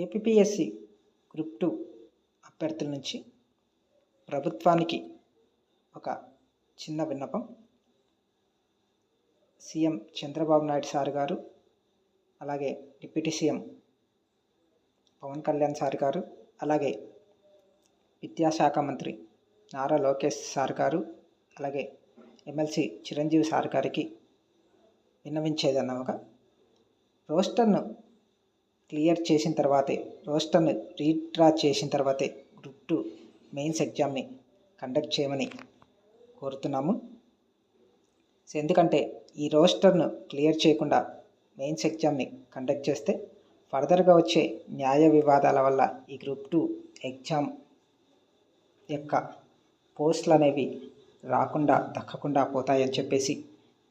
APPSC group 2 అభ్యర్థుల నుంచి ప్రభుత్వానికి ఒక చిన్న విన్నపం. సీఎం చంద్రబాబు నాయుడు సార్ గారు, అలాగే deputy CM Pawan Kalyan sir గారు, అలాగే విద్యాశాఖ మంత్రి నారా లోకేష్ సార్ గారు, అలాగే ఎమ్మెల్సీ చిరంజీవి సార్ గారికి విన్నవించేదన్నమాట. రోస్టర్ను క్లియర్ చేసిన తర్వాతే, రోస్టర్ని రీడ్రా చేసిన తర్వాతే గ్రూప్ 2 మెయిన్స్ ఎగ్జామ్ని కండక్ట్ చేయమని కోరుతున్నాము. ఎందుకంటే ఈ రోస్టర్ను క్లియర్ చేయకుండా మెయిన్స్ ఎగ్జామ్ని కండక్ట్ చేస్తే ఫర్దర్గా వచ్చే న్యాయ వివాదాల వల్ల ఈ గ్రూప్ 2 ఎగ్జామ్ యొక్క పోస్టులు అనేవి దక్కకుండా పోతాయని చెప్పేసి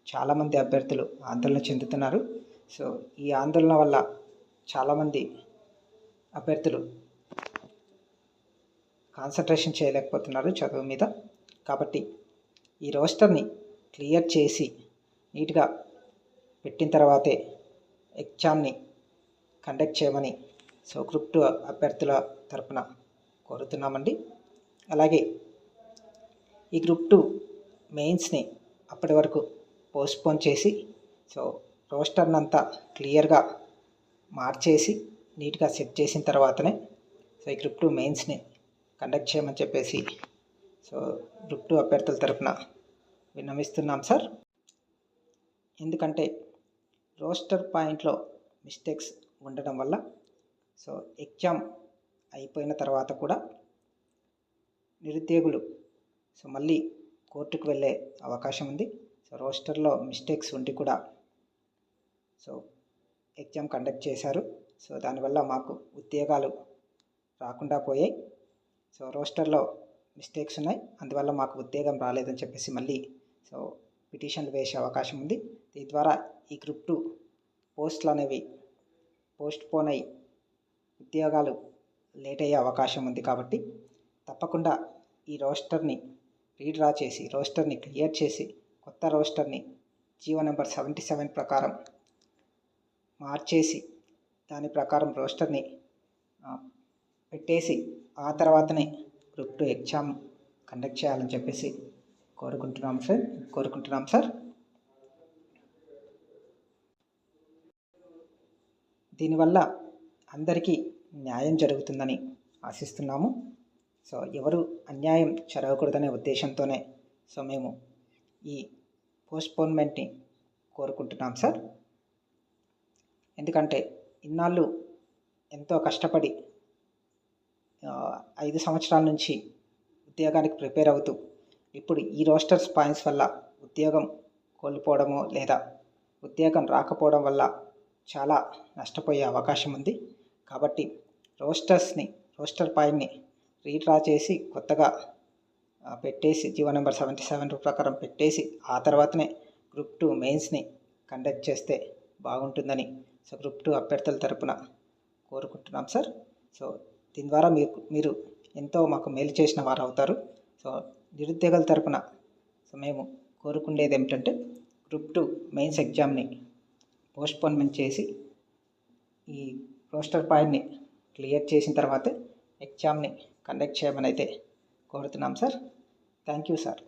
చాలామంది అభ్యర్థులు ఆందోళన చెందుతున్నారు. సో ఈ ఆందోళన వల్ల చాలామంది అభ్యర్థులు కాన్సన్ట్రేషన్ చేయలేకపోతున్నారు చదువు మీద. కాబట్టి ఈ రోస్టర్ని క్లియర్ చేసి నీట్గా పెట్టిన తర్వాతే ఎగ్జామ్ని కండక్ట్ చేయమని గ్రూప్ 2 అభ్యర్థుల తరపున కోరుతున్నామండి. అలాగే ఈ గ్రూప్ 2 మెయిన్స్ని అప్పటి వరకు పోస్ట్పోన్ చేసి రోస్టర్ని అంతా క్లియర్గా మార్చేసి నీట్గా సెట్ చేసిన తర్వాతనే ఈ గ్రూప్ 2 మెయిన్స్ని కండక్ట్ చేయమని చెప్పేసి గ్రూప్ 2 అభ్యర్థుల తరపున విన్నవిస్తున్నాం సార్. ఎందుకంటే రోస్టర్ పాయింట్లో మిస్టేక్స్ ఉండడం వల్ల ఎగ్జామ్ అయిపోయిన తర్వాత కూడా నిరుద్యోగులు మళ్ళీ కోర్టుకు వెళ్ళే అవకాశం ఉంది. రోస్టర్లో మిస్టేక్స్ ఉండి కూడా ఎగ్జామ్ కండక్ట్ చేశారు. దానివల్ల మాకు ఉద్యోగాలు రాకుండా పోయాయి. రోస్టర్లో మిస్టేక్స్ ఉన్నాయి, అందువల్ల మాకు ఉద్యోగం రాలేదని చెప్పేసి మళ్ళీ పిటిషన్లు వేసే అవకాశం ఉంది. దీని ద్వారా ఈ గ్రూప్ 2 పోస్టులు అనేవి పోస్ట్పోన్ అయ్యి ఉద్యోగాలు లేట్ అయ్యే అవకాశం ఉంది. కాబట్టి తప్పకుండా ఈ రోస్టర్ని రీడ్రా చేసి, రోస్టర్ని క్లియర్ చేసి, కొత్త రోస్టర్ని జీవో నెంబర్ 77 ప్రకారం మార్చేసి దాని ప్రకారం రోస్టర్ని పెట్టేసి ఆ తర్వాతనే గ్రూప్ 2 ఎగ్జామ్ కండక్ట్ చేయాలని చెప్పేసి కోరుకుంటున్నాం సార్. దీనివల్ల అందరికీ న్యాయం జరుగుతుందని ఆశిస్తున్నాము. ఎవరు అన్యాయం జరగకూడదనే ఉద్దేశంతోనే మేము ఈ పోస్ట్పోన్మెంట్ని కోరుకుంటున్నాం సార్. ఎందుకంటే ఇన్నాళ్ళు ఎంతో కష్టపడి 5 సంవత్సరాల నుంచి ఉద్యోగానికి ప్రిపేర్ అవుతూ ఇప్పుడు ఈ రోస్టర్స్ పాయింట్స్ వల్ల ఉద్యోగం కోల్పోవడమో లేదా ఉద్యోగం రాకపోవడం వల్ల చాలా నష్టపోయే అవకాశం ఉంది. కాబట్టి రోస్టర్ పాయింట్ని రీడ్రా చేసి కొత్తగా పెట్టేసి జీవో నెంబర్ 77 ప్రకారం పెట్టేసి ఆ తర్వాతనే గ్రూప్ 2 మెయిన్స్ని కండక్ట్ చేస్తే బాగుంటుందని గ్రూప్ 2 అభ్యర్థుల తరపున కోరుకుంటున్నాం సార్. దీని ద్వారా మీరు ఎంతో మాకు మేలు చేసిన వారు అవుతారు. నిరుద్యోగుల తరపున మేము కోరుకునేది ఏమిటంటే గ్రూప్ 2 మెయిన్స్ ఎగ్జామ్ని పోస్ట్పోన్మెంట్ చేసి ఈ రోస్టర్ పాయింట్ని క్లియర్ చేసిన తర్వాతే ఎగ్జామ్ని కండక్ట్ చేయమని అయితే కోరుతున్నాం సార్. Thank you sir.